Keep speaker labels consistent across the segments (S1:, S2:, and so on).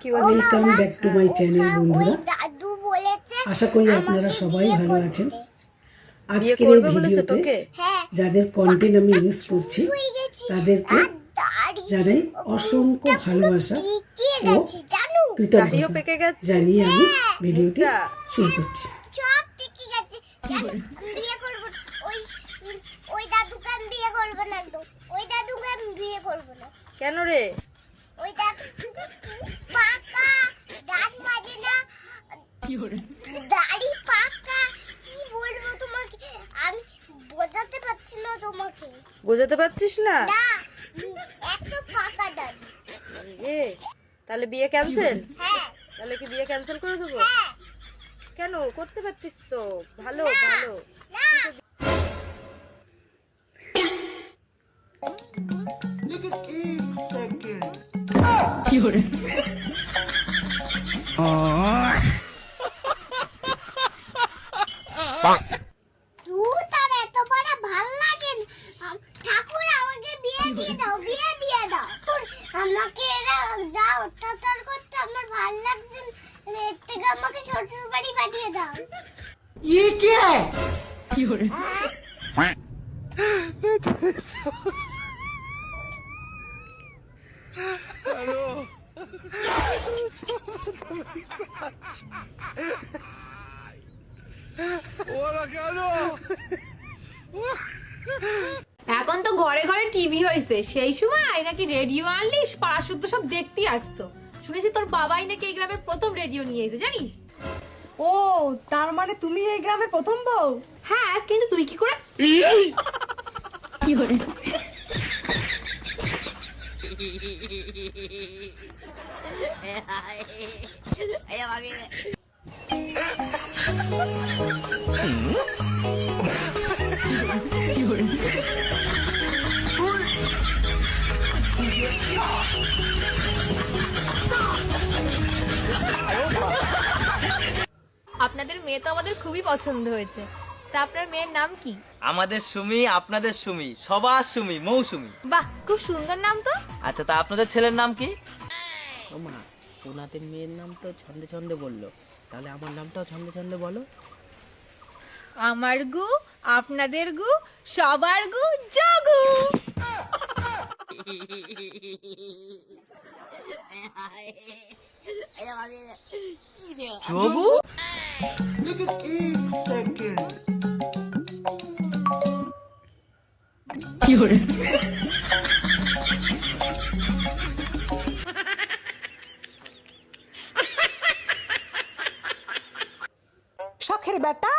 S1: Welcome back to my channel বন্ধুরা। আশা করি আপনারা সবাই ভালো আছেন। আজকের এই ভিডিওতে যাদের কন্টেন্ট আমি ইউজ করছি তাদেরকে জানাই অসংখ্য ভালোবাসা ও কৃতজ্ঞতা জানিয়ে আমি ভিডিওটি শুরু করছি।
S2: কেন রে?
S3: ওই দাদু পাকা দাঁত মাজে না, দাড়ি পাকা। কি বলবো তোমাকে, আমি বোঝাতে পারছি না তোমাকে।
S2: বোঝাতে পারছিস না?
S3: না, এত পাকা দাদু।
S2: এ তাহলে বিয়ে ক্যান্সেল?
S3: হ্যাঁ।
S2: তাহলে কি বিয়ে ক্যান্সেল করে দেবো?
S3: হ্যাঁ।
S2: কেন? করতে পারতিস তো। ভালো ভালো।
S3: না। তার এত বড় ভাল লাগে না। ঠাকুর আমাকে বিয়ে দিয়ে দাও, বিয়ে দিয়ে দাও। আমাকে এরা যা অত্যাচার করতে আমার ভাল লাগছে না। এর থেকে আমাকে শ্বশুর বাড়ি পাঠিয়ে দাও।
S1: ये क्या है?
S4: এখন তো ঘরে ঘরে টিভি হয়েছে, সেই সময় নাকি রেডিও আনলি পাড়া শুদ্ধ সব দেখতেই আসতো। শুনেছি তোর বাবাই নাকি এই গ্রামে প্রথম রেডিও নিয়ে এসেছে, জানিস?
S5: ও, তার মানে তুমি এই গ্রামের প্রথম বউ?
S4: হ্যাঁ, কিন্তু তুই কি করে? কি করে? আপনাদের মেয়ে তো আমাদের খুবই পছন্দ হয়েছে। তা আপনার মেয়ের নাম কি?
S6: আমাদের সুমি, আপনাদের সুমি, সবার সুমি, মৌসুমি।
S4: বাহ, খুব সুন্দর নাম তো।
S6: আচ্ছা, তা আপনাদের ছেলের নাম কি?
S7: মা, ওনাদের মেয়ের নাম তো ছন্দে ছন্দে বললো, তাহলে আমার নামটাও ছন্দে ছন্দে বলো।
S4: আমার গু, আপনাদের গু, সবার গু, জগু।
S6: যোগু?
S5: শখের বেটা,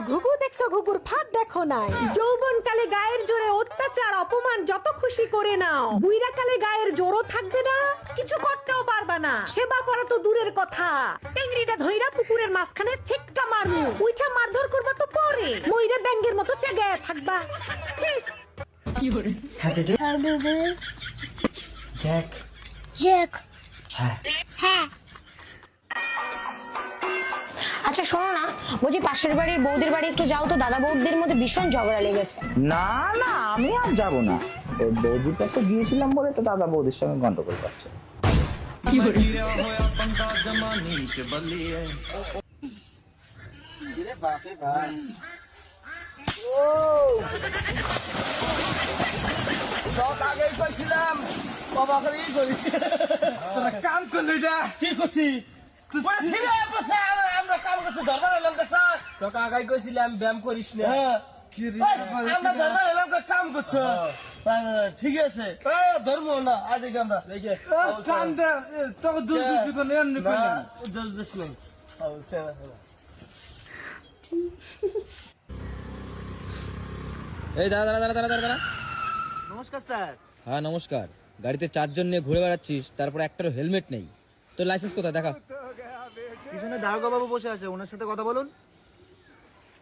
S5: ঘুঘু দেখছো, ঘুঘুর ফাঁদ দেখো নাই। যৌবন কালে গায়ের জোরে অত্যাচার অপমান যত খুশি করে নাও, বুইরা কালে গায়ের জোরও থাকবে না, কিছু করতেও পারবা না। সেবা করা তো দূরের কথা, টেংরিটা ধইরা পুকুরের মাঝখানে ফিক্কা মারু, উইঠা মারধর করবা তো পরে, মইরা ব্যাঙ্গের মতো চেগায় থাকবা।
S1: জ্যাক।
S3: জ্যাক।
S1: হ্যাঁ।
S3: হ্যাঁ।
S8: আচ্ছা শোনো না, বলছি পাশের বাড়ির বৌদির বাড়ি একটু যাও তো, দাদা বৌদির মধ্যে ভীষণ ঝগড়া লেগেছে।
S9: না না, আমি আর যাব না। ওই বৌদির কাছে গিয়েছিলাম বলে তো দাদা বৌদির সঙ্গে গন্ডগোল করছে।
S6: কাম করলি না? কি করছি? আমরা কাম করছি, দরকার এলাম তোকে আগাই কইছিলাম ব্যায়াম করিস না। আমরা দরকার এলাম কাম করছো, ঠিক আছে? ধর্ম না আজকে আমরা তোকে দূর দিচ্ছি কোন এমনি দোষ দিস নাই।
S10: এই দাঁড়া দাঁড়া দাঁড়া দাঁড়া দাঁড়া।
S6: নমস্কার স্যার।
S10: হ্যাঁ নমস্কার। গাড়িতে 4 জন নিয়ে ঘুরে বেড়াচ্ছিস, তারপর একটারও হেলমেট নেই। তোর লাইসেন্স কোথায় দেখা?
S6: পিছনে দারোগা বাবু বসে আছে, ওনার সাথে কথা বলুন।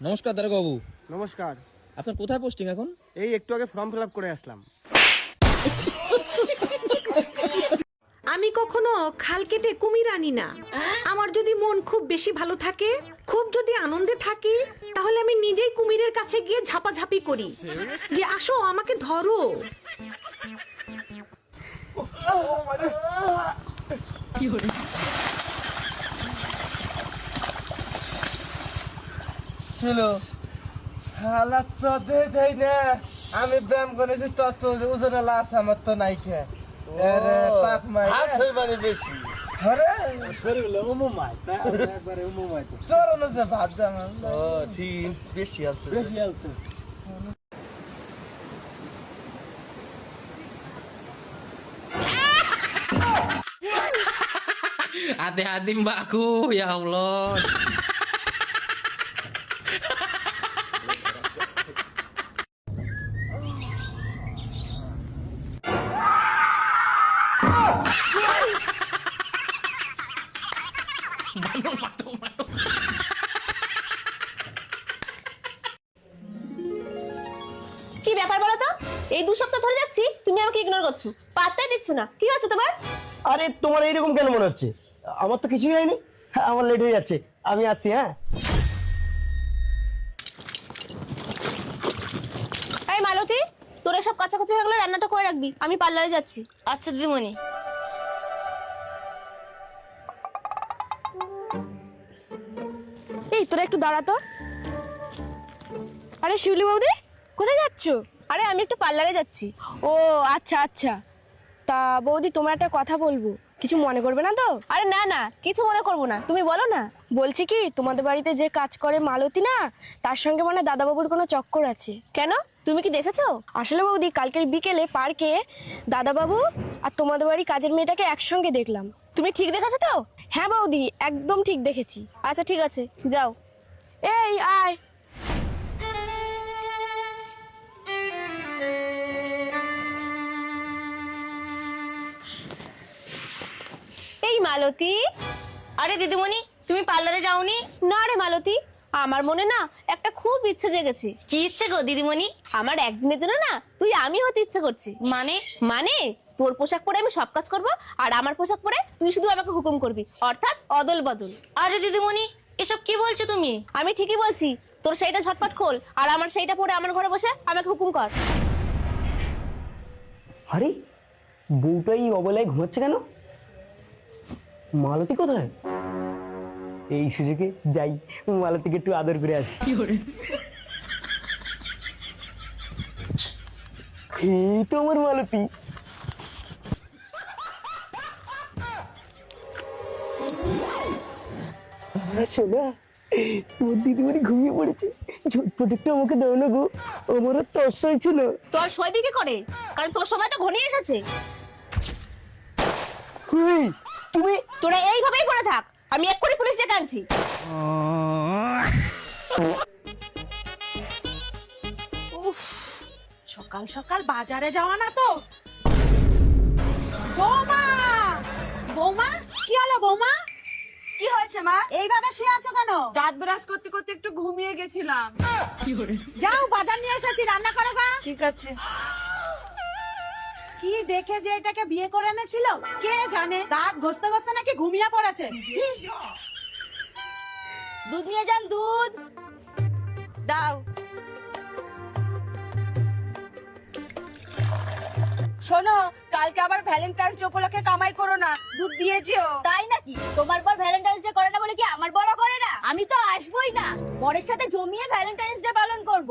S10: নমস্কার দারোগা বাবু।
S6: নমস্কার।
S10: আপনার কোথায় পোস্টিং এখন?
S6: এই একটু আগে ফর্ম ফিল আপ করে আসলাম।
S5: আমি কখনো খাল কেটে কুমির আনি না। আমার যদি মন খুব বেশি ভালো থাকে, খুব যদি আনন্দে থাকি, তাহলে আমি নিজেই কুমিরের কাছে গিয়ে ঝাপাঝাপি করি যে আসো আমাকে ধরো।
S6: হ্যালো শালা তো দেই না আমি ব্যায়াম করেছি তত ওজনে লাস আমার তো নাই কে আরে পাক মাই মানে বেশি আরে শরীরে উমুমাই একবারে উমুমাই তোর অনুযায়ী ভাত দাম ও ঠিক বেশি আছে
S7: Hati-hati mbakku, ya Allah.
S8: কি ব্যাপার বলো তো? এই 2 সপ্তাহ ধরে যাচ্ছি তুমি আমাকে ইগনোর করছো, পাত্তাই দিচ্ছ না। কি হচ্ছে তোমার?
S6: আরে তোমার এইরকম কেন মনে হচ্ছে? আমার তো কিছুই হয়নি। আমার লেট হয়ে যাচ্ছে, আমি আসছি। হ্যাঁ
S8: এই মালতী, তোর সব কাঁচাকুচি হয়ে গেলে রান্নাটা করে রাখবি, আমি পার্লারে যাচ্ছি। আচ্ছা দিদিমণি। এই তোরা একটু দাঁড়া তো। আরে শিউলি বৌদি, কোথায় যাচ্ছ? আরে আমি একটু পার্লারে যাচ্ছি। ও আচ্ছা আচ্ছা। তা বৌদি তোমার একটা কথা বলবো, কিছু মনে করবে না তো? আরে না না, কিছু মনে করবো না, তুমি বলো না। বলছি কি, তোমাদের বাড়িতে যে কাজ করে মালতী না, তার সঙ্গে মানে দাদাবাবুর কোনো চক্কর আছে। কেন, তুমি কি দেখেছো? আসলে বৌদি, কালকের বিকেলে পার্কে দাদাবাবু আর তোমাদের বাড়ি কাজের মেয়েটাকে একসঙ্গে দেখলাম। তুমি ঠিক দেখেছো তো? হ্যাঁ বৌদি, একদম ঠিক দেখেছি। আচ্ছা ঠিক আছে, যাও। এই আয়। এই মালতী। আরে দিদিমণি, তুমি পার্লারে যাওনি? না রে মালতী, আমার মনে না একটা খুব ইচ্ছে জেগেছে। কি ইচ্ছে গো দিদিমণি? আমার একদিনের জন্য না আমি হতে ইচ্ছে করছে। মানে? মানে তোর পোশাক পরে আমি সব কাজ করব, আর আমার পোশাক পরে তুই শুধু আমাকে হুকুম করবি, অর্থাৎ অদল বদল। আরে দিদিমণি, এসব কি বলছো তুমি? আমি ঠিকই বলছি। তোর সেইটা ঝটপট খোল, আর আমার সেইটা পরে আমার ঘরে বসে আমাকে হুকুম কর।
S6: আরে বউটাই অবলায় ঘুমাচ্ছে কেন? মালতী কোথায়? এই সুযোগে যাই, মালতীকে একটু আদর করে আসি। এই তো আমার মালতী। শোনা, তোর দিদিমণি ঘুমিয়ে পড়েছে, ঝটপট একটু আমাকে দাও না গো, আমার তো অসহায় ছিল।
S8: তোর শোয়বি কি করে? কারণ তোর সময় তো ঘনিয়ে এসেছে।
S6: তুমি
S8: তোরা এইভাবেই পড়ে থাক, আমি এক্ষুনি পুলিশ ডেকে আনছি।
S5: সকাল সকাল বাজারে যাওয়া না তো? বৌমা, বৌমা, কি হলো বৌমা? কি হয়েছে মা? এইভাবে শুয়ে আছো কেন? দাঁত ব্রাশ করতে করতে একটু ঘুমিয়ে গেছিলাম। যাও, বাজার নিয়ে এসেছি, রান্না করো গা। ঠিক আছে। কি দেখে যে এটাকে বিয়ে করে এনেছিল কে জানে? দাঁত ঘষতে ঘষতে নাকি ঘুমিয়ে পড়েছে।
S8: দুধ নিয়ে যান, দুধ
S5: দাও।
S2: শোনো, কালকে আবার ভ্যালেন্টাইন্স ডে উপলক্ষে কামাই করো না, দুধ দিয়ে যেও।
S8: তাই নাকি? তোমার বর ভ্যালেন্টাইন্স ডে করে না বলে কি আমার বড় করে না? আমি তো আসবোই না, বরের সাথে জমিয়ে ভ্যালেন্টাইন্স ডে পালন করব।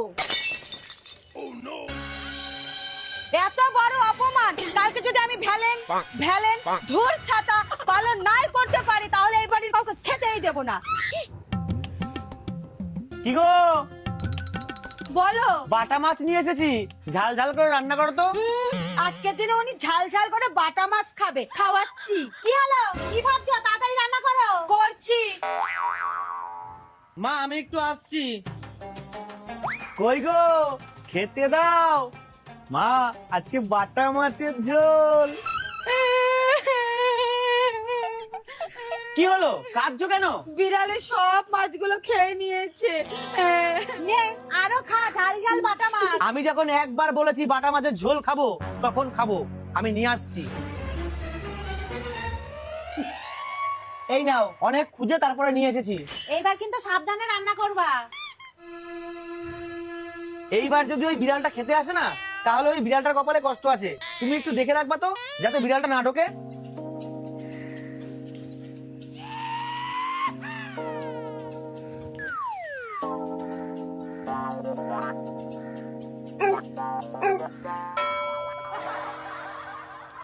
S2: এত বড় অপমান! কালকে যদি আমি ভ্যালেন ধুর ছাতা পালন নাই করতে পারি, তাহলে এই বাড়ির কাউকে খেতেই দেব না।
S6: কি গো,
S2: বলো।
S6: বাটা মাছ নিয়ে এসেছি, ঝাল ঝাল করে রান্না করো তো।
S2: আজকের দিনে উনি ঝাল ঝাল করে বাটা মাছ খাবে, খাওয়াচ্ছি।
S5: কি হলো? কি ভাবছো? তাড়াতাড়ি রান্না করো।
S2: করছি।
S6: মা, আমি একটু আসছি। কই গো, খেতে দাও। মা, আজকে বাটা মাছের ঝোল। কি হলো, কাঁদছো কেন?
S2: বিড়ালে সব মাছগুলো খেয়ে নিয়েছে।
S5: নে, আরো খা ঝাল ঝাল বাটা মাছ।
S6: আমি যখন একবার বলেছি বাটা মাছের ঝোল খাবো, তখন খাবো। আমি নিয়ে আসছি। এই নাও, অনেক খুঁজে তারপরে নিয়ে এসেছি।
S5: এইবার কিন্তু সাবধানে রান্না করবা।
S6: এইবার যদি ওই বিড়ালটা খেতে আসে না, তাহলে ওই বিড়ালটার কপালে কষ্ট আছে। তুমি একটু দেখে রাখবা তো, যাতে বিড়ালটা না ঢোকে।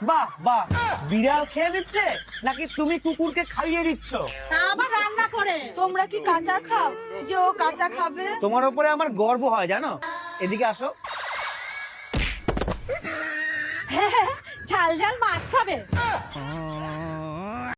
S6: বাহ বাহ, বিড়াল খেয়ে নিচ্ছে নাকি তুমি কুকুরকে খাইয়ে দিচ্ছ?
S5: তা আবার রান্না করে।
S2: তোমরা কি কাঁচা খাও যে ও কাঁচা খাবে?
S6: তোমার উপরে আমার গর্ব হয় জানো। এদিকে আসো।
S5: ঝাল ঝাল মাছ খাবে।